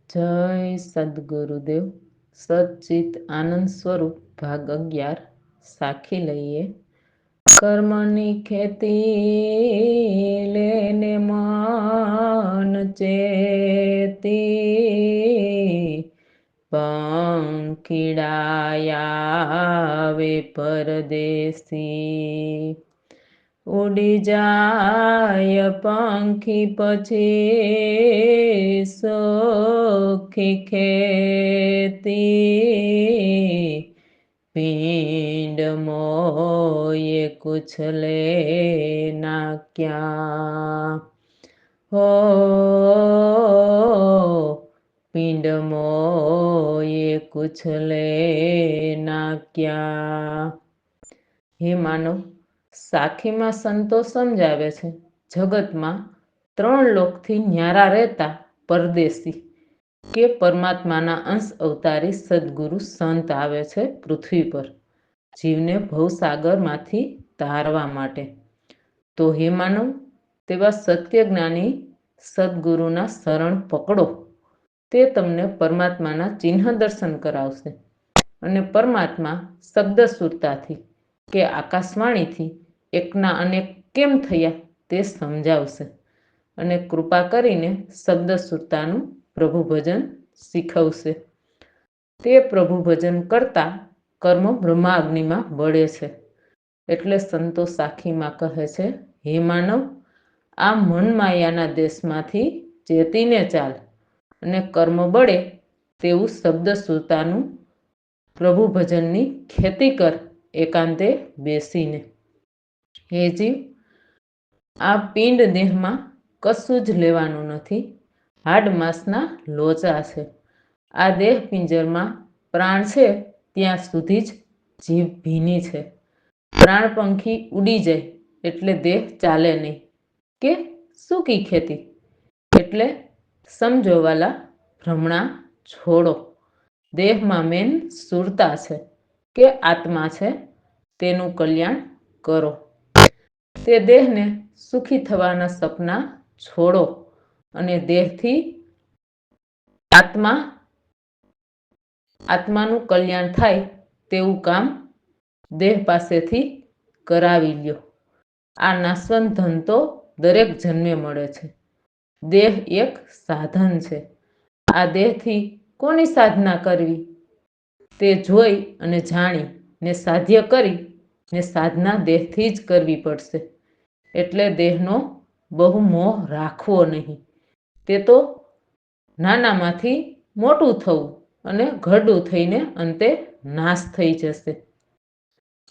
જય સદગુરુદેવ સચ્ચિત આનંદ સ્વરૂપ ભાગ 11 સાખી લઈએ। કર્મની ખેતી લેને મન ચેતી, પંખીડાયા પરદેશી। ઉડી જાય પંખી પછી સુખી ખેતી, પીંડ મોયે કુછ લેના ક્યાં। હો પીંડ મોયે કુછ લેના ક્યાં। હે માનવ, સાખીમાં સંતો સમજાવે છે, જગતમાં 3 લોકથી ન્યારા રહેતા પરદેશી કે પરમાત્માના અંશ અવતારી સદગુરુ સંત આવે છે પૃથ્વી પર, જીવને ભવસાગરમાંથી તારવા માટે। તો હે માનવ, તેવા સત્ય જ્ઞાની સદગુરુના શરણ પકડો, તે તમને પરમાત્માના ચિહ્ન દર્શન કરાવશે અને પરમાત્મા શબ્દ સુરતાથી કે આકાશવાણીથી એકના અનેક કેમ થયા તે સમજાવશે અને કૃપા કરીને શબ્દ સુરતાનું પ્રભુ ભજન શીખવશે। તે પ્રભુ ભજન કરતા કર્મ બ્રહ્માગ્નિમાં બળે છે। એટલે સંતો સાખીમાં કહે છે, હે માનવ, આ મન માયાના દેશમાંથી ચેતીને ચાલ અને કર્મ બળે તેવું શબ્દ સુરતાનું પ્રભુ ભજનની ખેતી કર એકાંતે બેસીને। હે જીવ, આ પિંડ દેહમાં કશું જ લેવાનું નથી, હાડ માંસના લોચા છે। આ દેહ પિંજરમાં પ્રાણ છે ત્યાં સુધી જ જીભ ભીની છે। પ્રાણ પંખી ઉડી જાય એટલે દેહ ચાલે નહીં કે સૂકી ખેતી। એટલે સમજો વાલા, ભ્રમણા છોડો। દેહમાં મેન સુરતા છે કે આત્મા છે, તેનું કલ્યાણ કરો। તે દેહને સુખી થવાના સપના છોડો અને દેહથી આત્માનું કલ્યાણ થાય તેવું કામ દેહ પાસેથી કરાવી લ્યો। આ નાશવંત ધન તો દરેક જન્મે મળે છે। દેહ એક સાધન છે। આ દેહથી કોની સાધના કરવી તે જોઈ અને જાણી ને સાધ્ય કરી ને સાધના દેહથી જ કરવી પડશે। એટલે દેહનો બહુ મોહ રાખવો નહીં। તે તો નાનામાંથી મોટું થવું અને ઘરડું થઈને અંતે નાશ થઈ જશે।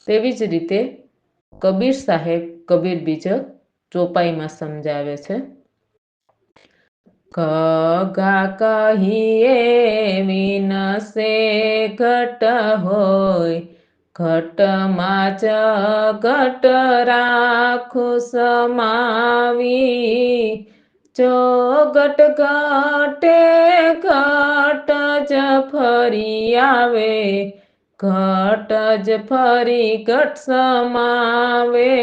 તેવી જ રીતે કબીર સાહેબ કબીર બીજક ચોપાઈમાં સમજાવે છે, ઘા કહીએ વિનસે ઘટ હોય, ઘટમાં જ ઘટ રાખું સમાવી। જો ઘટ ઘટે ઘટ જ ફરી આવે, ઘટ જ ફરી ઘટ સમાવે।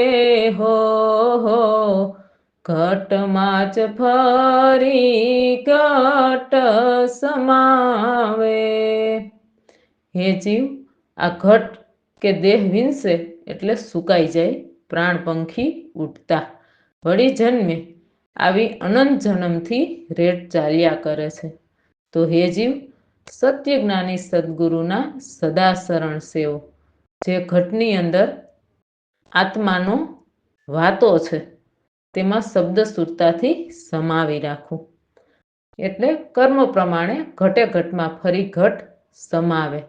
હો ઘટમાં જ ફરી ઘટ સમાવે। હે જીવ, આ ઘટ કે દેહ વિનશે એટલે સુકાઈ જાય, પ્રાણ પંખી ઉડતા વળી જન્મે, આવી અનંત જન્મથી રેટ ચાલ્યા કરે છે। તો હે જીવ, સત્ય જ્ઞાની સદગુરુના સદા શરણ સેવો। જે ઘટની અંદર આત્માનો વાતો છે તેમાં શબ્દ સુરતાથી સમાવી રાખવું। એટલે કર્મ પ્રમાણે ઘટે ઘટમાં ફરી ઘટ સમાવે।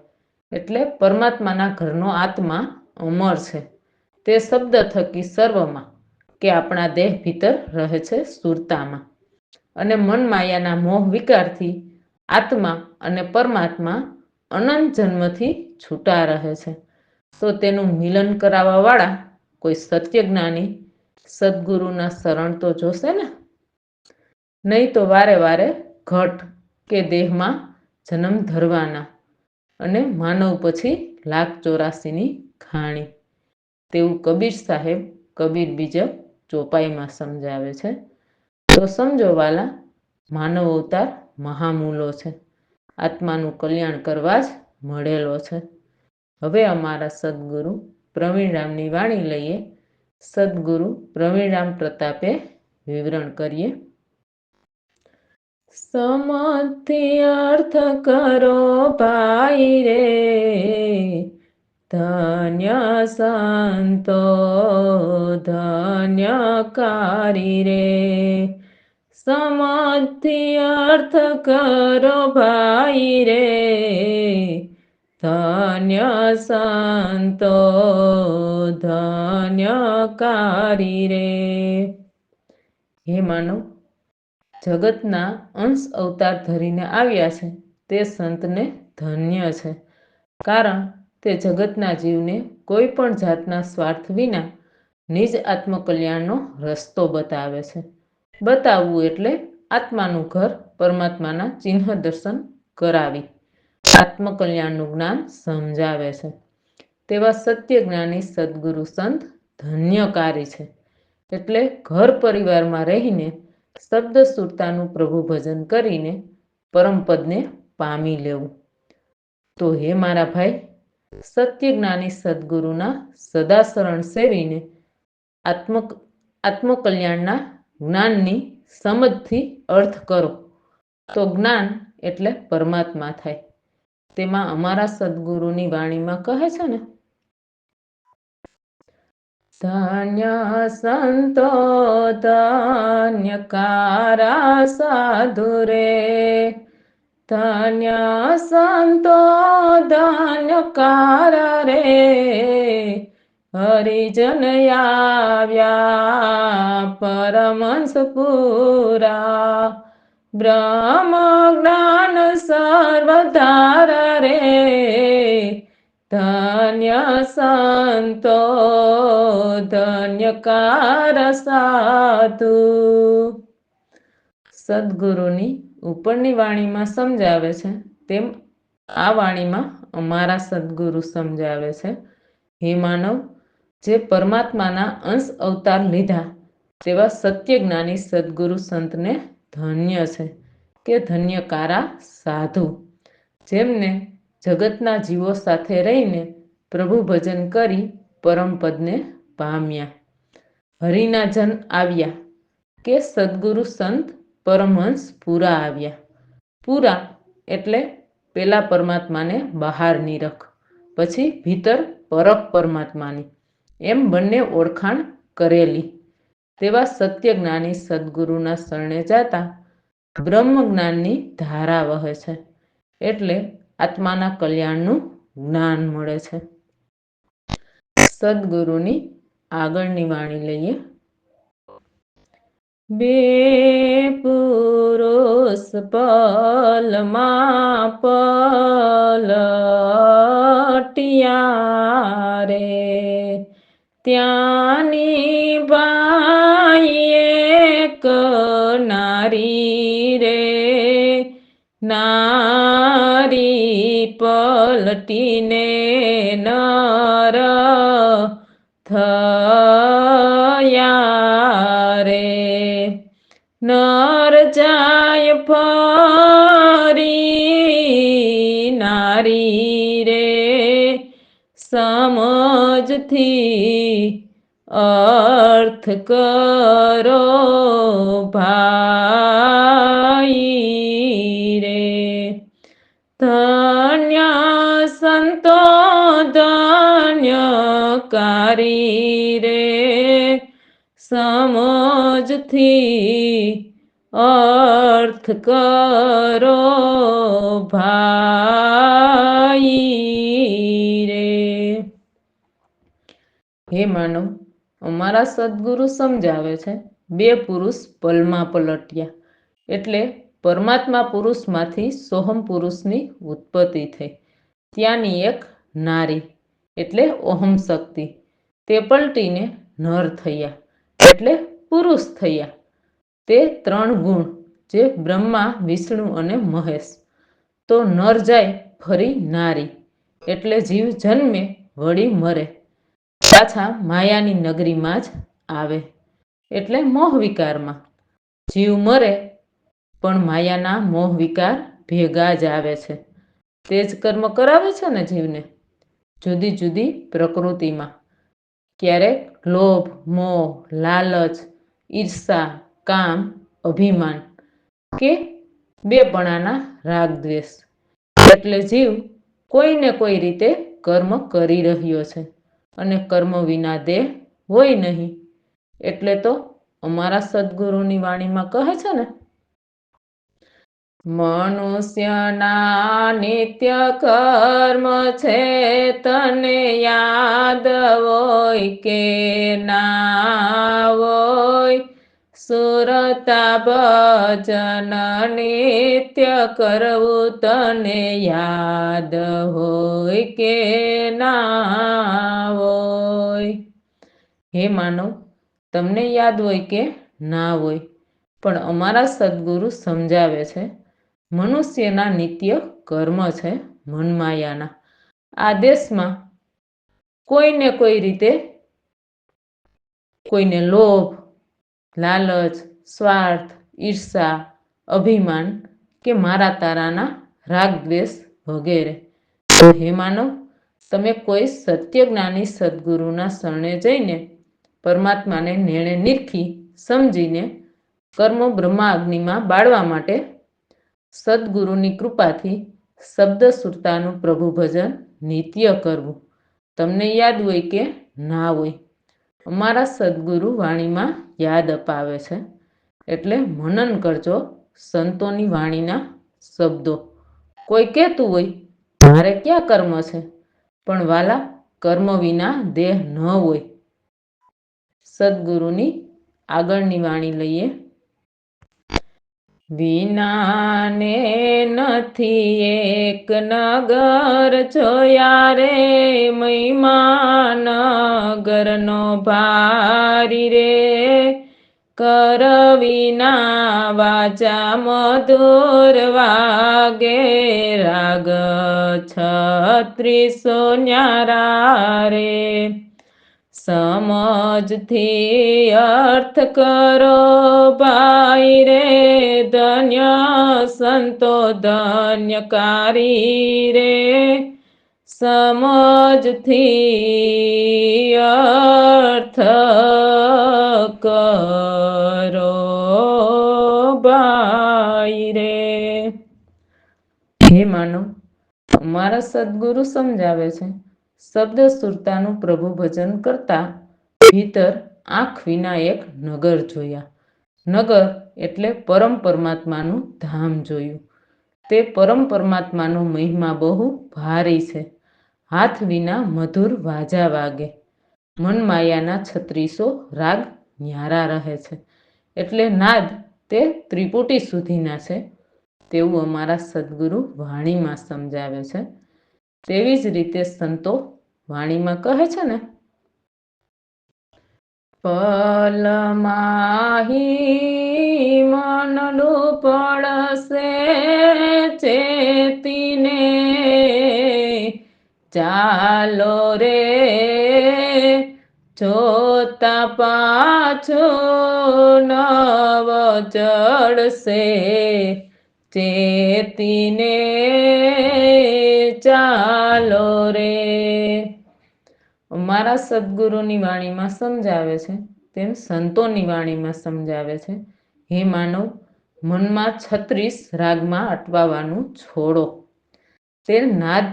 એટલે પરમાત્માના ઘરનો આત્મા અમર છે। તે શબ્દ થકી સર્વમાં કે આપણા દેહ ભીતર રહે છે સુરતામાં, અને મન માયાના મોહ વિકારથી આત્મા અને પરમાત્મા અનંત જન્મથી છૂટા રહે છે। તો તેનું મિલન કરાવવા વાળા કોઈ સત્ય જ્ઞાની સદગુરુના શરણ તો જોશે ને, નહીં તો વારે વારે ઘટ કે દેહમાં જન્મ ધરવાના અને માનવ પછી 1,84,ની ખાણી। તેવું કબીર સાહેબ કબીર બીજક ચોપાઈમાં સમજાવે છે। તો સમજો વાલા, માનવ અવતાર મહામૂલો છે. આત્માનું કલ્યાણ કરવા જ મળેલો છે. હવે અમારા સદગુરુ પ્રવીણરામની વાણી લઈએ. સદગુરુ પ્રવીણરામ પ્રતાપે વિવરણ કરીએ. સમજથી અર્થ કરો ભાઈ રે, ધન્ય સંતો ધન્યકારી રે. સમજથી અર્થ કરો ભાઈ રે, ધન્ય સંતો ધન્યકારી રે. હે માનવ, જગતના અંશ અવતાર ધરીને આવ્યા છે તે સંતને ધન્ય છે. કારણ તે જગતના જીવને કોઈ પણ જાતના સ્વાર્થ વિના નિજ આત્મકલ્યાણનો રસ્તો બતાવે છે. બતાવવું એટલે આત્માનું ઘર પરમાત્માના ચિહ્ન દર્શન કરાવી આત્મકલ્યાણનું જ્ઞાન સમજાવે છે. તેવા સત્ય જ્ઞાની સદગુરુ સંત ધન્યકારી છે. એટલે ઘર પરિવારમાં રહીને શબ્દ સુરતાનું પ્રભુ ભજન કરીને પરમપદને પામી લેવું. તો હે મારા ભાઈ, સત્ય જ્ઞાની સદગુરુના સદા શરણ સેવીને આત્મકલ્યાણના જ્ઞાનની સમજથી અર્થ કરો તો જ્ઞાન એટલે પરમાત્મા થાય. તેમાં અમારા સદગુરુની વાણીમાં કહે છે ને, ધન્ય સંતો ધન્યકારા સાધુ રે, ધન્ય સંતો ધન્યકારા રે. હરિજન આવ્યા પરમહંસ પૂરા, બ્રહ્મ જ્ઞાન સર્વધારા રે. ધન્ય સંતો ધન્યકાર સાધુ. સદગુરુની ઉપરની વાણીમાં સમજાવે છે તેમ આ વાણીમાં અમારા સદગુરુ સમજાવે છે. હે માનવ, જે પરમાત્માના અંશ અવતાર લીધા તેવા સત્ય જ્ઞાની સદગુરુ સંતને ધન્ય છે કે ધન્યકારા સાધુ, જેમને જગતના જીવો સાથે રહીને પ્રભુ ભજન કરી પરમપદને પામ્યા. હરિના જન આવ્યા કે સદગુરુ સંત પરમહંસ પૂરા આવ્યા. પૂરા એટલે પેલા પરમાત્માને બહારની રખ, પછી ભીતર પરખ પરમાત્માની, એમ બંને ઓળખાણ કરેલી. તેવા સત્ય જ્ઞાની સદગુરુના શરણે જાતા બ્રહ્મ જ્ઞાનની ધારા વહે છે. એટલે આત્માના કલ્યાણનું જ્ઞાન મળે છે. સદગુરુની આગળની વાણી લઈએ. બે પુરુષ પલમાં પલટ્યા રે, ત્યાંની બાઈ એક નારી રે. નારી પલટીને નર થયા રે. નર જાય ફરી નારી રે, સમજથી અર્થ કરો ભાઈ રે. ધન્ય સંતો ધન્યકારી રે, સમજથી અર્થ કરો ભાઈ રે. હે માનવ, અમારા સદગુરુ સમજાવે છે બે પુરુષ પલમાં પલટ્યા એટલે પરમાત્મા પુરુષમાંથી સોહમ પુરુષની ઉત્પત્તિ થઈ. ત્યાંની એક નારી એટલે ઓહમ શક્તિ, તે પલટીને નર થયા એટલે પુરુષ થયા. તે ત્રણ ગુણ જે બ્રહ્મા, વિષ્ણુ અને મહેશ. તો નર જાય ફરી નારી એટલે જીવ જન્મે વળી મરે, પાછા માયાની નગરીમાં જ આવે એટલે મોહ વિકારમાં. જીવ મરે પણ માયાના મોહ વિકાર ભેગા જ આવે છે. તે જ કર્મ કરાવે છે ને જીવને. જુદી જુદી પ્રકૃતિમાં ક્યારેક લોભ, મોહ, લાલચ, ઈર્ષા, કામ, અભિમાન કે બેપણાના રાગ દ્વેષ. એટલે જીવ કોઈને કોઈ રીતે કર્મ કરી રહ્યો છે અને કર્મ વિના દેહ હોય નહીં. એટલે તો અમારા સદગુરુની વાણીમાં કહે છે ને, મનુષ્યના નિત્ય કર્મ છે તને યાદ હોય કે ના હોય. સુરતા ભજન નિત્ય કરવું તને યાદ હોય કે ના હોય. હે માનવ, તમને યાદ હોય કે ના હોય, પણ અમારા સદગુરુ સમજાવે છે મનુષ્યના નિત્ય કર્મ છે મનમાયાના. આ દેશમાં કોઈને કોઈ રીતે કોઈને લોભ, લાલચ, સ્વાર્થ, ઈર્ષા, અભિમાન કે મારા તારાના રાગ દ્વેષ વગેરે. તો હે માનવ, તમે કોઈ સત્યજ્ઞાની સદગુરુના શરણે જઈને પરમાત્માને નેણે નિરખી સમજીને કર્મો બ્રહ્માગ્નિમાં બાળવા માટે સદગુરુની કૃપાથી શબ્દ સુરતાનું પ્રભુ ભજન નિત્ય કરવું. તમને યાદ હોય કે ના હોય, અમારા સદગુરુ વાણીમાં યાદ અપાવે છે. એટલે મનન કરજો સંતોની વાણીના શબ્દો. કોઈ કહેતું હોય મારે ક્યાં કર્મ છે, પણ વાલા કર્મ વિના દેહ ન હોય. સદગુરુની આગળની વાણી લઈએ. વિનાને નથી એક નગર જોયા રે, મહિમા નગરનો ભારી રે. કર વિના વાચા મધુર વાગે, રાગ છત્રીસો ન્યારા રે. સમજથી અર્થ કરો ભાઈ રે, ધન્ય સંતો ધન્યકારી રે. સમજથી અર્થ કરો ભાઈ રે. હે માનવ, અમારા સદગુરુ સમજાવે છે શબ્દ સુરતાનું પ્રભુ ભજન કરતા ભીતર આંખ વિના એક નગર જોયા. નગર એટલે પરમ પરમાત્માનું ધામ જોયું. તે પરમ પરમાત્માનો મહિમા બહુ ભારી છે. હાથ વિના મધુર વાજા વાગે, મન માયાના 3600 રાગ ન્યારા રહે છે. એટલે નાદ તે ત્રિપુટી સુધીના છે તેવું અમારા સદગુરુ વાણીમાં સમજાવે છે. તેવી જ રીતે સંતો વાણીમાં કહે છે ને, પલમાહી મનડું પડશે ચેતીને, ચાલો રે જોતા પાછું નવ ચડશે. ચેતીને ચાલો રે. અમારા સદગુરુની વાણીમાં સમજાવે છે તેમ સંતોની વાણીમાં સમજાવે છે. હે માનવ, મનમાં 36 રાગમાં અટવાવાનું છોડો. તે નાદ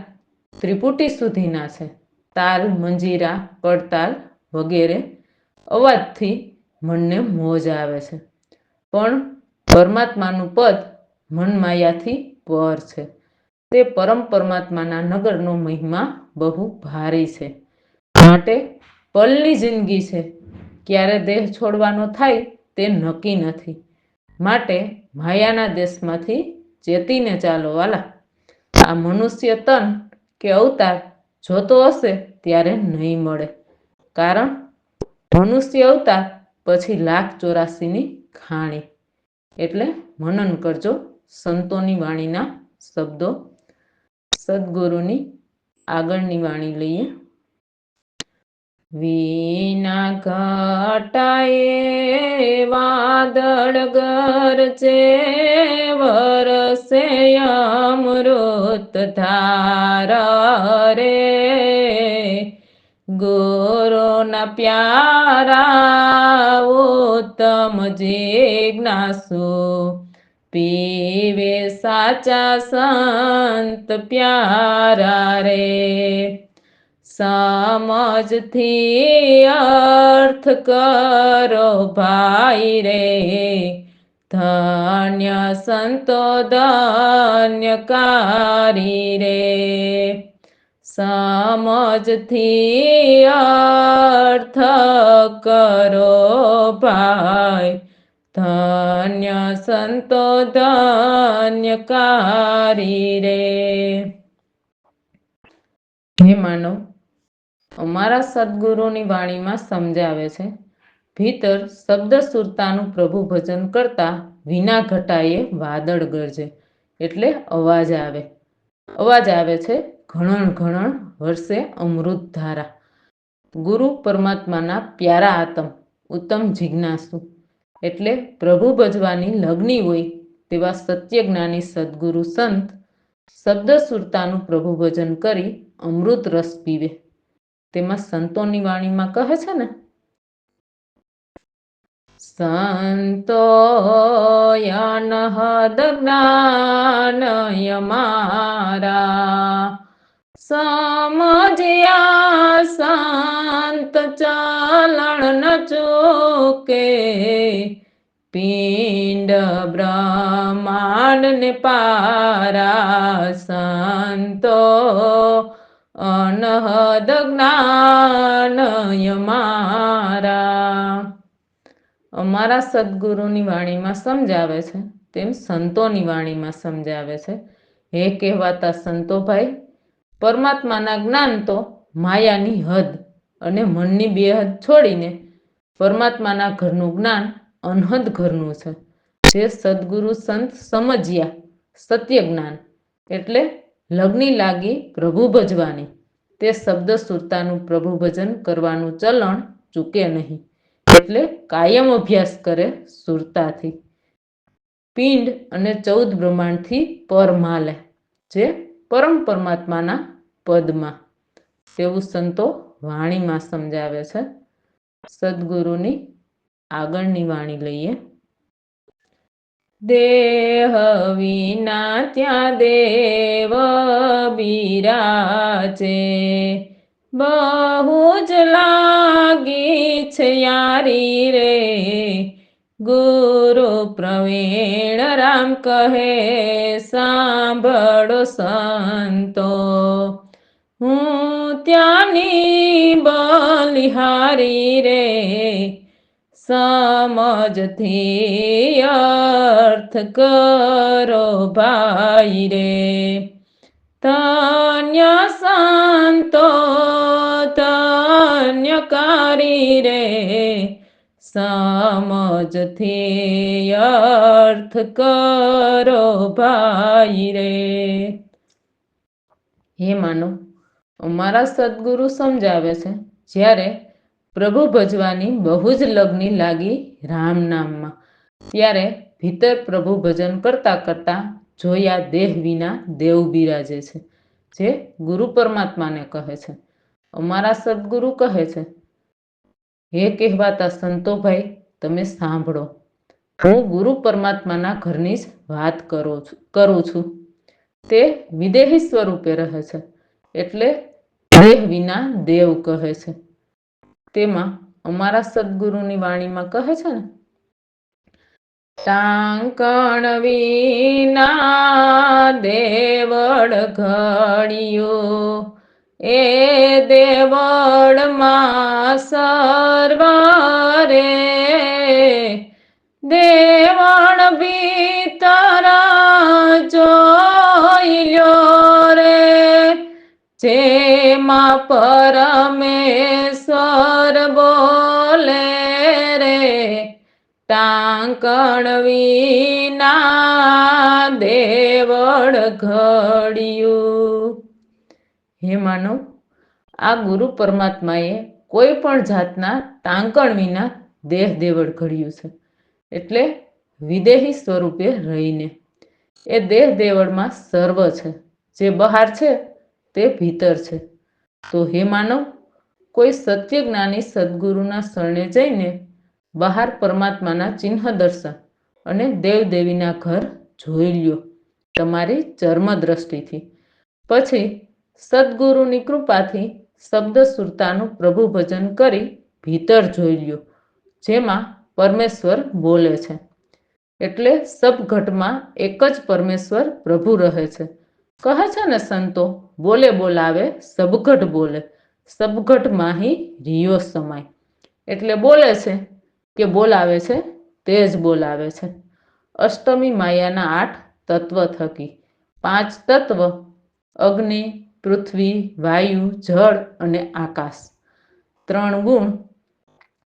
ત્રિપુટી સુધીના છે. તાલ, મંજીરા, પડતાલ વગેરે અવાજથી મનને મોજ આવે છે, પણ પરમાત્માનું પદ મનમાયાથી પર છે. તે પરમ પરમાત્માના નગરનો મહિમા બહુ ભારી છે. માટે પલની જિંદગી છે, ક્યારે દેહ છોડવાનો થાય તે નક્કી નથી. માટે માયાના દેશમાંથી ચેતીને ચાલો વાલા. આ મનુષ્ય તન કે અવતાર જોતો હશે ત્યારે નહીં મળે. કારણ મનુષ્ય અવતાર પછી 1,84,ની ખાણી. એટલે મનન કરજો સંતોની વાણીના શબ્દો. સદગુરુની આગળની વાણી લઈએ. વિના ઘટાએ વાદળ ગરજે, વરસે અમૃત ધારા રે, ગુરુના પ્યારા ઉત્તમ જિજ્ઞાસુ, પીવે સાચા સંત પ્યારા રે, સમજથી અર્થ કરો ભાઈ રે, ધન્ય સંતો ધન્યકારી રે, સમજથી અર્થ કરો ભાઈ, ધન્ય સંતો ધન્યકારી રે. હે માનવ, અમારા સદગુરુની વાણીમાં સમજાવે છે, ભીતર શબ્દ સુરતાનું પ્રભુ ભજન કરતા વિના ઘટાએ વાદળ ગરજે, એટલે અવાજ આવે છે ઘણણ ઘણણ વર્ષે અમૃત ધારા. ગુરુ પરમાત્માના પ્યારા આત્મ ઉત્તમ જિજ્ઞાસુ, એટલે પ્રભુ ભજવાની લગ્ની હોય તેવા સત્ય જ્ઞાની સદગુરુ સંત શબ્દ સુરતાનું પ્રભુ ભજન કરી અમૃત રસ પીવે. તેમાં સંતોની વાણીમાં કહે છે ને, સંતો અનહદ જ્ઞાનય મારા, સમજ્યા સંત ચલણ ન ચૂકે, પિંડ બ્રહ્માંડ ને પારા, સંતો અનહદ જ્ઞાનય મારા. અમારા સદગુરુની વાણીમાં સમજાવે છે તેમ સંતોની વાણીમાં સમજાવે છે. હે કહેવાતા સંતો ભાઈ, પરમાત્માના જ્ઞાન તો માયાની હદ અને મનની બે હદ છોડીને પરમાત્માના ઘરનું જ્ઞાન અનહદ ઘરનું છે. જે સદગુરુ સંત સમજ્યા સત્ય જ્ઞાન, એટલે લગ્ની લાગી પ્રભુ ભજવાની, તે શબ્દ સુરતાનું પ્રભુ ભજન કરવાનું ચલણ ચૂકે નહીં, એટલે કાયમ અભ્યાસ કરે સુરતાથી, પિંડ અને 14 બ્રહ્માંડથી પર માલે, જે પરમ પરમાત્માના પદમાં. તેવું સંતો વાણીમાં સમજાવે છે. સદગુરુની આગળની વાણી લઈએ. દેહ વિના ત્યાં દેવ બિરાજે, બહુ જ લાગી છે યારી રે, ગુરુ પ્રવીણ રામ કહે સાંભળો સંતો, હું ત્યાંની બલિહારી રે, સમજથી અર્થ કરો ભાઈ રે, ધન્ય સંતો ધન્યકારી રે, સમજથી અર્થ કરો ભાઈ રે. હે માનો, અમારા સદગુરુ સમજાવે છે, જ્યારે પ્રભુ ભજવાની બહુ જ લગ્ની લાગી રામ નામમાં, ત્યારે ભીતર પ્રભુ ભજન કરતા કરતા જોયા દેહ વિના દેવ બિરાજે છે, જે ગુરુ પરમાત્માને કહે છે. અમારા સદગુરુ કહે છે, હે કહેવાતા સંતો ભાઈ, તમે સાંભળો, હું ગુરુ પરમાત્માના ઘરની જ વાત કરું છું. તે વિદેહી સ્વરૂપે રહે છે, એટલે દેહ વિના દેવ કહે છે. તેમાં અમારા સદગુરુની વાણીમાં કહે છે ને, ટાંકણ વિના દેવળ ઘડિયો, એ દેવળમાં સર્વરે, દેવળ ભીતર જોઈ લ્યો રે, જેમાં પરમેશ્વર બોલે રે, ટાંકણ વિના દેવળ ઘડિયું. હે માનવ, આ ગુરુ પરમાત્માએ કોઈ પણ જાતના ટાંકણ વિના દેહ દેવળ ઘડ્યું છે, એટલે વિદેહી સ્વરૂપે રહીને. એ દેહ દેવળમાં સર્વ છે, જે બહાર છે તે ભીતર છે. તો હે માનવ, કોઈ સત્ય જ્ઞાની સદગુરુના શરણે જઈને બહાર પરમાત્માના ચિહ્ન દર્શન અને દેવદેવીના ઘર જોઈ લ્યો તમારી ચર્મ દ્રષ્ટિથી. પછી સદગુરુની કૃપાથી શબ્દ સુરતાનું પ્રભુ ભજન કરી ભીતર જોઈ લ્યો, જેમાં પરમેશ્વર બોલે છે. એટલે સબ ઘટમાં એક જ પરમેશ્વર પ્રભુ રહે છે. કહે છે ને સંતો, બોલે બોલાવે સબઘટ બોલે, સબઘટ માહી રિયો સમાય. એટલે બોલે છે કે બોલાવે છે તે જ બોલાવે છે. અષ્ટમી માયાના 8 તત્વ થકી 5 તત્વ અગ્નિ, પૃથ્વી, વાયુ, જળ અને આકાશ, 3 ગુણ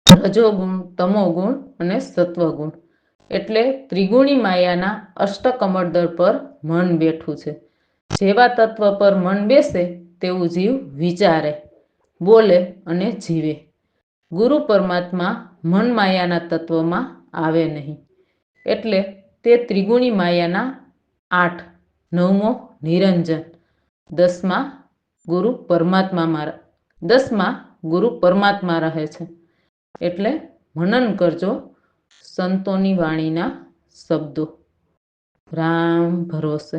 રજોગુણ, તમોગુણ અને સત્વગુણ. એટલે ત્રિગુણી માયાના અષ્ટકમળદળ પર મન બેઠું છે. જેવા તત્વ પર મન બેસે તેવું જીવ વિચારે, બોલે અને જીવે. ગુરુ પરમાત્મા મન માયાના તત્વમાં આવે નહીં, એટલે તે ત્રિગુણી માયાના 8, 9મો નિરંજન, 10મા ગુરુ પરમાત્મા રહે છે. એટલે મનન કરજો સંતોની વાણીના શબ્દો. રામ ભરોસે.